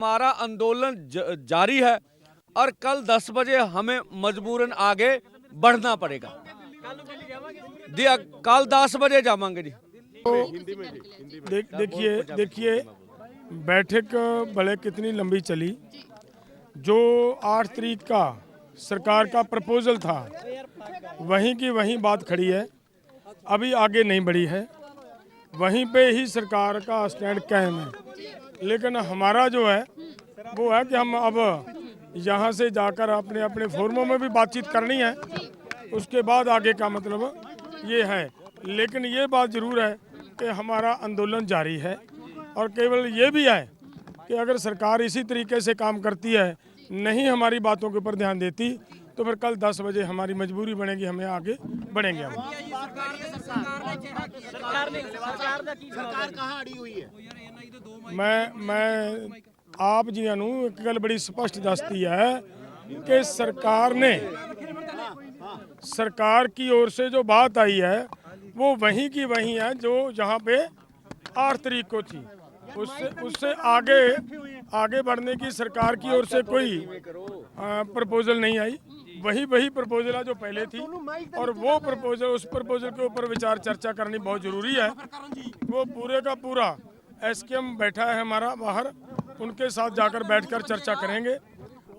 हमारा आंदोलन जारी है और कल 10 बजे हमें मजबूरन आगे बढ़ना पड़ेगा। कल 10 बजे जावांगे जी। तो देखिए बैठक भले कितनी लंबी चली, जो 8 तारीख का सरकार का प्रपोजल था वहीं की वहीं बात खड़ी है, अभी आगे नहीं बढ़ी है, वहीं पे ही सरकार का स्टैंड कायम है। लेकिन हमारा जो है वो है कि हम अब यहाँ से जाकर अपने अपने फोरमों में भी बातचीत करनी है, उसके बाद आगे का मतलब ये है। लेकिन ये बात ज़रूर है कि हमारा आंदोलन जारी है और केवल ये भी है कि अगर सरकार इसी तरीके से काम करती है, नहीं हमारी बातों के ऊपर ध्यान देती, तो फिर कल 10 बजे हमारी मजबूरी बनेगी, हमें आगे बढ़ेंगे हम। सरकार कहाँ अड़ी हुई है? मैं आप जी नू एक गल बड़ी स्पष्ट दसती है कि सरकार की ओर से जो बात आई है वो वहीं की वहीं है जो जहाँ पे 8 तारीख को थी। उससे आगे बढ़ने की सरकार की ओर से कोई प्रपोजल नहीं आई। वही प्रपोजल है जो पहले थी और वो उस प्रपोजल के ऊपर विचार चर्चा करनी बहुत ज़रूरी है। वो पूरे का पूरा एसकेएम बैठा है हमारा बाहर, उनके साथ जाकर बैठकर चर्चा करेंगे।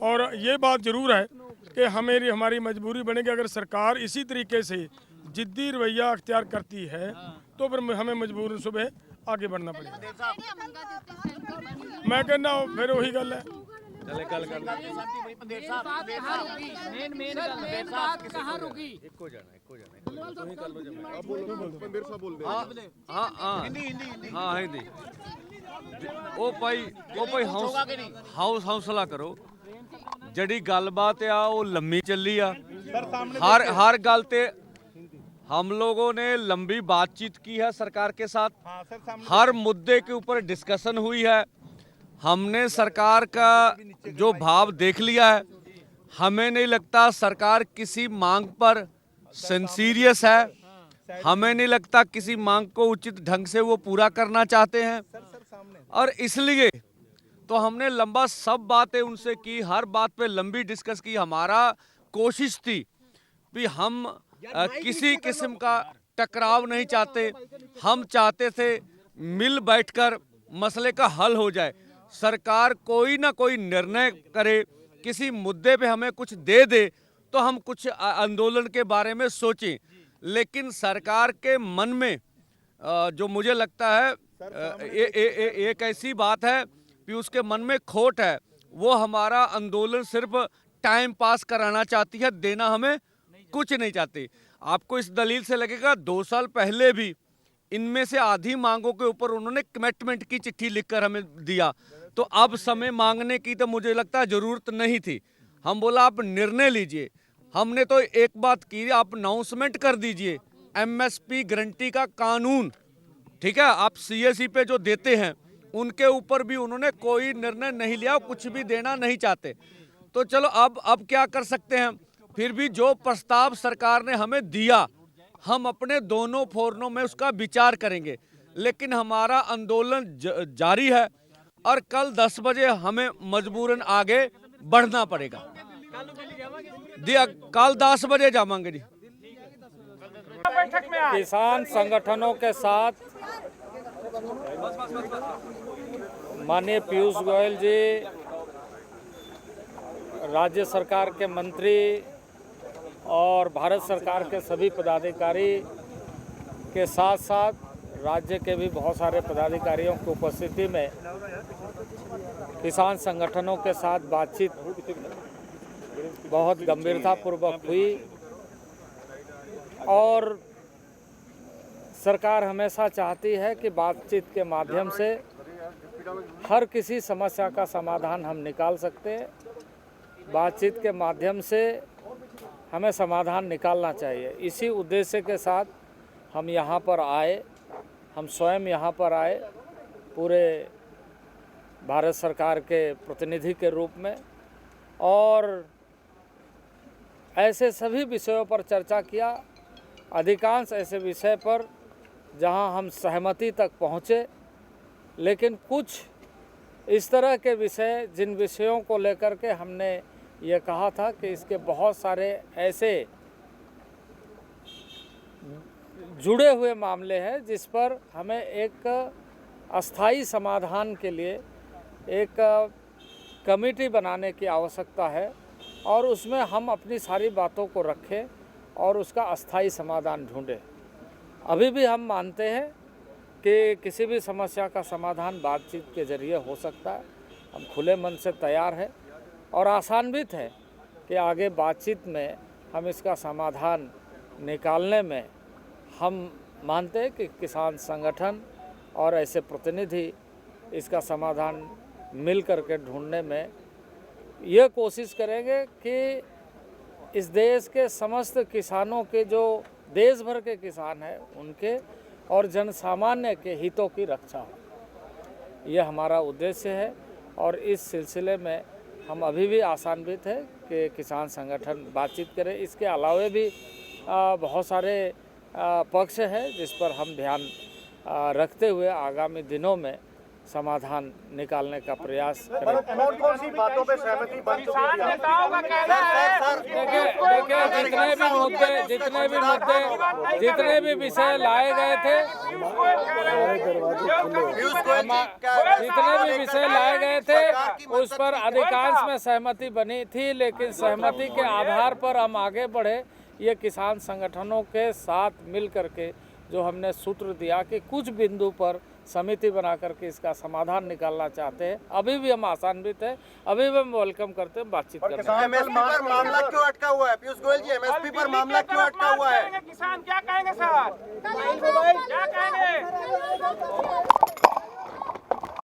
और ये बात ज़रूर है कि हमारी मजबूरी बनेगी, अगर सरकार इसी तरीके से जिद्दी रवैया अख्तियार करती है तो फिर हमें मजबूरन सुबह आगे बढ़ना पड़ेगा। मैं कहना फिर वही गल है। हौसला करो, जड़ी गलबात आ वो लम्मी चली आ। हर गल ते हम लोगों ने लंबी बातचीत की है सरकार के साथ, हर मुद्दे के ऊपर डिस्कशन हुई है। हमने सरकार का जो भाव देख लिया है, हमें नहीं लगता सरकार किसी मांग पर सिंसीरियस है, हमें नहीं लगता किसी मांग को उचित ढंग से वो पूरा करना चाहते हैं। और इसलिए तो हमने लंबा सब बातें उनसे की, हर बात पे लंबी डिस्कस की। हमारा कोशिश थी कि हम किसी किस्म का टकराव नहीं चाहते, हम चाहते थे मिल बैठकर मसले का हल हो जाए। सरकार कोई ना कोई निर्णय करे, किसी मुद्दे पे हमें कुछ दे दे तो हम कुछ आंदोलन के बारे में सोचें। लेकिन सरकार के मन में जो मुझे लगता है एक ऐसी बात है कि उसके मन में खोट है, वो हमारा आंदोलन सिर्फ टाइम पास कराना चाहती है, देना हमें कुछ नहीं चाहती। आपको इस दलील से लगेगा 2 साल पहले भी इनमें से आधी मांगों के ऊपर उन्होंने कमिटमेंट की चिट्ठी लिखकर हमें दिया, तो अब समय मांगने की तो मुझे लगता है जरूरत नहीं थी। हम बोला आप निर्णय लीजिए। हमने तो एक बात की, आप अनाउंसमेंट कर दीजिए एमएसपी गारंटी का कानून, ठीक है, आप सीएससी पे जो देते हैं उनके ऊपर भी उन्होंने कोई निर्णय नहीं लिया, कुछ भी देना नहीं चाहते। तो चलो अब क्या कर सकते हैं, फिर भी जो प्रस्ताव सरकार ने हमें दिया हम अपने दोनों फोरमों में उसका विचार करेंगे। लेकिन हमारा आंदोलन जारी है और कल 10 बजे हमें मजबूरन आगे बढ़ना पड़ेगा। कल 10 बजे जावांगे जी। किसान संगठनों के साथ माननीय पीयूष गोयल जी, राज्य सरकार के मंत्री और भारत सरकार के सभी पदाधिकारी के साथ साथ राज्य के भी बहुत सारे पदाधिकारियों की उपस्थिति में किसान संगठनों के साथ बातचीत बहुत गंभीरतापूर्वक हुई। और सरकार हमेशा चाहती है कि बातचीत के माध्यम से हर किसी समस्या का समाधान हम निकाल सकते हैं। बातचीत के माध्यम से हमें समाधान निकालना चाहिए। इसी उद्देश्य के साथ हम यहाँ पर आए, हम स्वयं यहाँ पर आए पूरे भारत सरकार के प्रतिनिधि के रूप में, और ऐसे सभी विषयों पर चर्चा किया। अधिकांश ऐसे विषय पर जहाँ हम सहमति तक पहुँचे, लेकिन कुछ इस तरह के विषय, जिन विषयों को लेकर के हमने ये कहा था कि इसके बहुत सारे ऐसे जुड़े हुए मामले हैं जिस पर हमें एक अस्थाई समाधान के लिए एक कमेटी बनाने की आवश्यकता है और उसमें हम अपनी सारी बातों को रखें और उसका अस्थाई समाधान ढूंढें। अभी भी हम मानते हैं कि किसी भी समस्या का समाधान बातचीत के जरिए हो सकता है। हम खुले मन से तैयार हैं और आसान्वित है कि आगे बातचीत में हम इसका समाधान निकालने में हम मानते हैं कि किसान संगठन और ऐसे प्रतिनिधि इसका समाधान मिल करके ढूंढने में ये कोशिश करेंगे कि इस देश के समस्त किसानों के, जो देश भर के किसान हैं, उनके और जनसामान्य के हितों की रक्षा हो। ये हमारा उद्देश्य है और इस सिलसिले में हम अभी भी आशान्वित हैं कि किसान संगठन बातचीत करें। इसके अलावा भी बहुत सारे पक्ष हैं जिस पर हम ध्यान रखते हुए आगामी दिनों में समाधान निकालने का प्रयास करें। कौन सी बातों पे सहमति बन चुकी है? देखिए, जितने भी विषय लाए गए थे, उस पर अधिकांश में सहमति बनी थी, लेकिन सहमति के आधार पर हम आगे बढ़े। ये किसान संगठनों के साथ मिल करके जो हमने सूत्र दिया कि कुछ बिंदु पर समिति बना करके इसका समाधान निकालना चाहते हैं। अभी भी हम आशान्वित हैं, अभी भी हम वेलकम करते हैं बातचीत करने। एमएसपी पर मामला क्यों अटका हुआ है? पीयूष गोयल जी, एमएसपी पर मामला क्यों अटका हुआ है? किसान क्या कहेंगे सर? क्या कहेंगे?